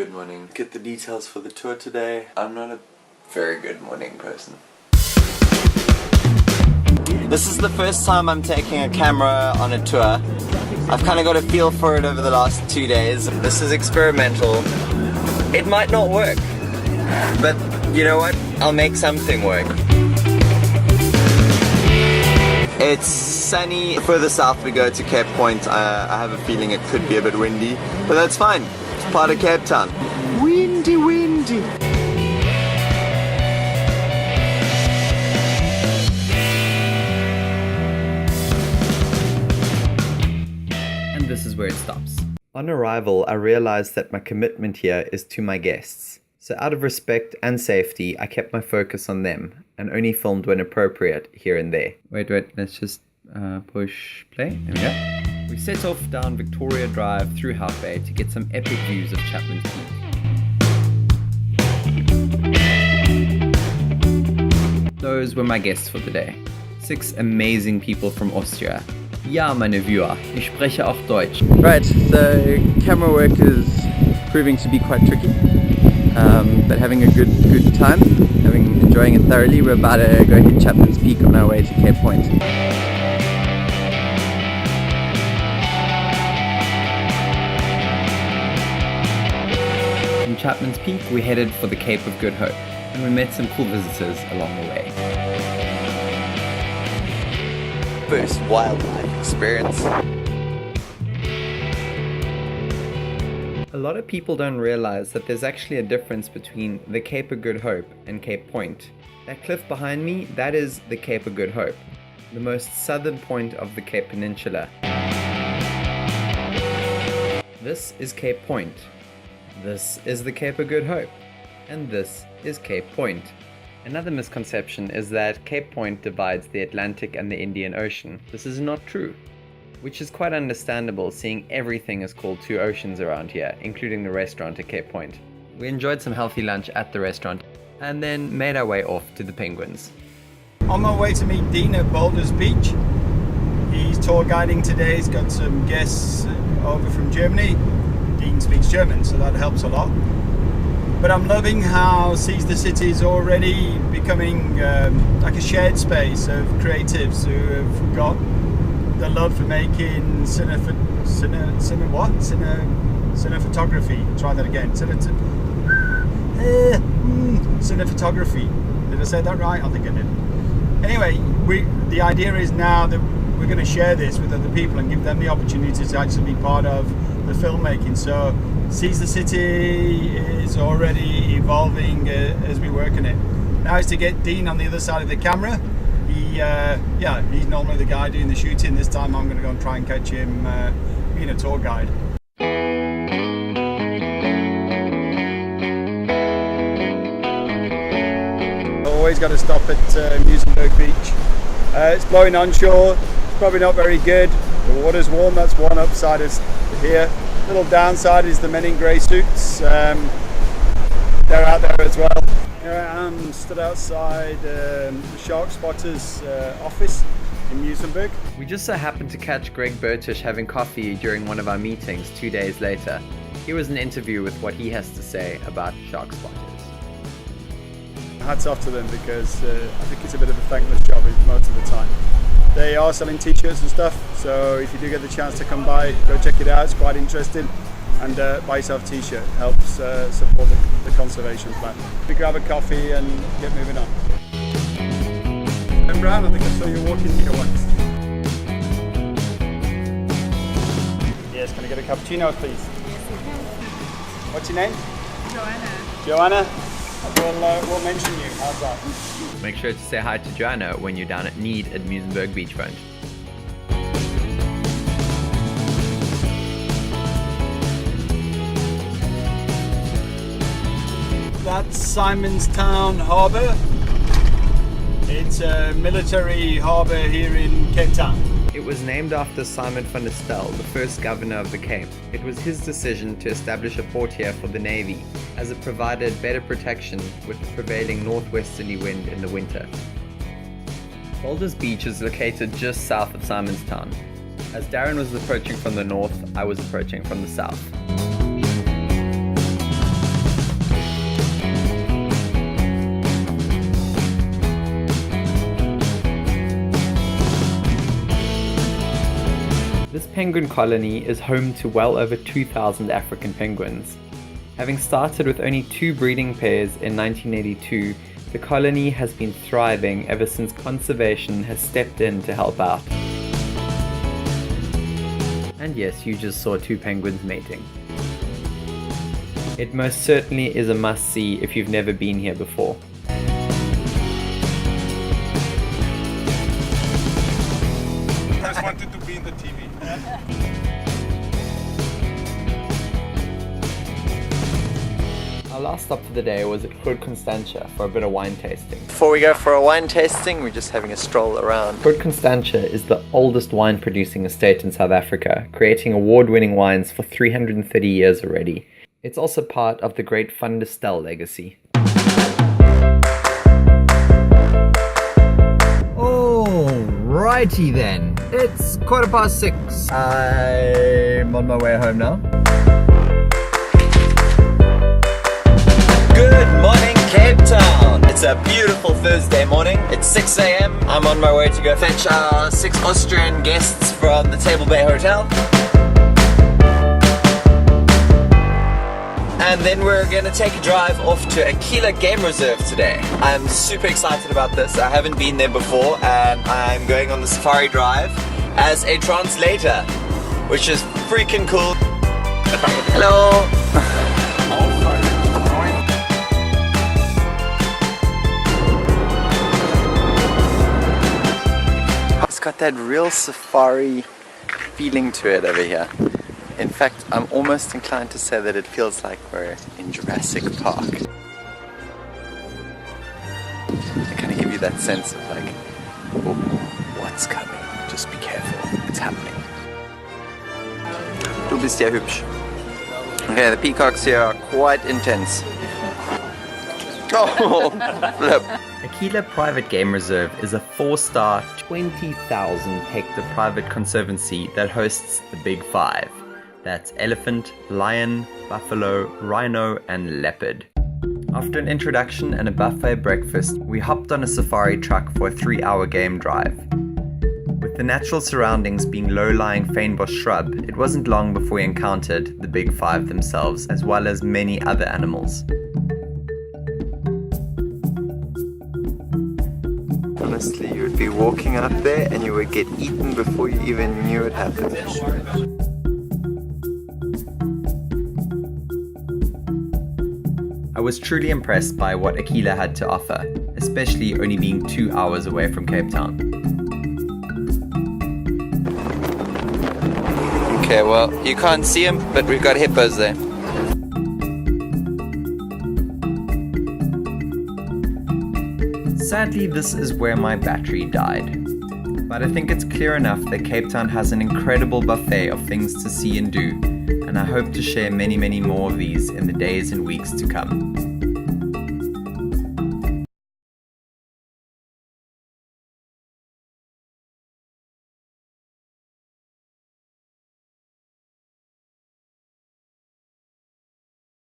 Good morning. Get the details for the tour today. I'm not a very good morning person. This is the first time I'm taking a camera on a tour. I've kind of got a feel for it over the last 2 days. This is experimental. It might not work, but you know what? I'll make something work. It's sunny. Further south we go to Cape Point. I have a feeling it could be a bit windy, but that's fine. It's part of Cape Town. Windy, windy. And this is where it stops. On arrival, I realized that my commitment here is to my guests. So out of respect and safety, I kept my focus on them and only filmed when appropriate here and there. Wait, let's just push play. There we go. We set off down Victoria Drive through Hout Bay to get some epic views of Chapman's Peak. Those were my guests for the day. 6 amazing people from Austria. Ja, meine Viewer, ich spreche auch Deutsch. Right, so camera work is proving to be quite tricky, but having a good time, enjoying it thoroughly. We're about to go hit Chapman's Peak on our way to Cape Point. From Chapman's Peak, we headed for the Cape of Good Hope, and we met some cool visitors along the way. First wildlife experience. A lot of people don't realize that there's actually a difference between the Cape of Good Hope and Cape Point. That cliff behind me, that is the Cape of Good Hope, the most southern point of the Cape Peninsula. This is Cape Point. This is the Cape of Good Hope. And this is Cape Point. Another misconception is that Cape Point divides the Atlantic and the Indian Ocean. This is not true, which is quite understandable seeing everything is called 2 oceans around here, including the restaurant at Cape Point. We enjoyed some healthy lunch at the restaurant and then made our way off to the penguins. On my way to meet Dean at Boulders Beach. He's tour guiding today. He's got some guests over from Germany. Dean speaks German, so that helps a lot. But I'm loving how Seizethecity is already becoming like a shared space of creatives who have got the love for making cinephotography. Try that again. Cinephotography. Did I say that right? I think I did. Anyway, the idea is now that we're going to share this with other people and give them the opportunity to actually be part of the filmmaking. So Seizethecity is already evolving as we work on it. Now is to get Dean on the other side of the camera. He's normally the guy doing the shooting. This time I'm going to go and try and catch him being a tour guide. Always got to stop at Musemberg Beach. It's blowing onshore. It's probably not very good. The water's warm. That's one upside is here. Little downside is the men in grey suits. They're out there as well. Here I am, stood outside the Shark Spotters office in Musemberg. We just so happened to catch Greg Burtish having coffee during one of our meetings 2 days later. Here was an interview with what he has to say about Shark Spotters. Hats off to them because I think it's a bit of a thankless job most of the time. They are selling t-shirts and stuff, so if you do get the chance to come by, go check it out. It's quite interesting, and buy yourself a t-shirt. Helps support the conservation plan. We grab a coffee and get moving on. And Brown, I think I saw you walking here once. Yes, can I get a cappuccino, please? Yes, you can. What's your name? Joanna. Joanna? We'll mention you. How's that? Make sure to say hi to Joanna when you're down at Need at Musemberg Beachfront. That's Simonstown Harbour. It's a military harbour here in Cape Town. It was named after Simon van der Stel, the first governor of the Cape. It was his decision to establish a port here for the Navy, as it provided better protection with the prevailing northwesterly wind in the winter. Boulders Beach is located just south of Simonstown. As Darren was approaching from the north, I was approaching from the south. penguin colony is home to well over 2,000 African penguins. Having started with only 2 breeding pairs in 1982, the colony has been thriving ever since conservation has stepped in to help out. And yes, you just saw 2 penguins mating. It most certainly is a must-see if you've never been here before. I just wanted to be in the TV. Our last stop for the day was at Constantia for a bit of wine tasting. Before we go for a wine tasting, we're just having a stroll around. Constantia is the oldest wine producing estate in South Africa, creating award-winning wines for 330 years already. It's also part of the great Van der Stel legacy. Alrighty then, it's 6:15. I'm on my way home now. Good morning, Cape Town. It's a beautiful Thursday morning. It's 6 a.m. I'm on my way to go fetch our 6 Austrian guests from the Table Bay Hotel. And then we're going to take a drive off to Aquila Game Reserve today. I'm super excited about this. I haven't been there before, and I'm going on the safari drive as a translator, which is freaking cool. Hello! It's got that real safari feeling to it over here. In fact, I'm almost inclined to say that it feels like we're in Jurassic Park. They kind of give you that sense of like, oh, what's coming? Just be careful, it's happening. Du bist ja hübsch. Okay, the peacocks here are quite intense. Oh, flip. Aquila Private Game Reserve is a 4-star, 20,000 hectare private conservancy that hosts the Big Five. That's elephant, lion, buffalo, rhino, and leopard. After an introduction and a buffet breakfast, we hopped on a safari truck for a 3-hour game drive. With the natural surroundings being low-lying fynbos shrub, it wasn't long before we encountered the Big Five themselves, as well as many other animals. Honestly, you would be walking out there and you would get eaten before you even knew it happened. I was truly impressed by what Aquila had to offer, especially only being 2 hours away from Cape Town. Okay, well, you can't see them, but we've got hippos there. Sadly, this is where my battery died. But I think it's clear enough that Cape Town has an incredible buffet of things to see and do, and I hope to share many more of these in the days and weeks to come.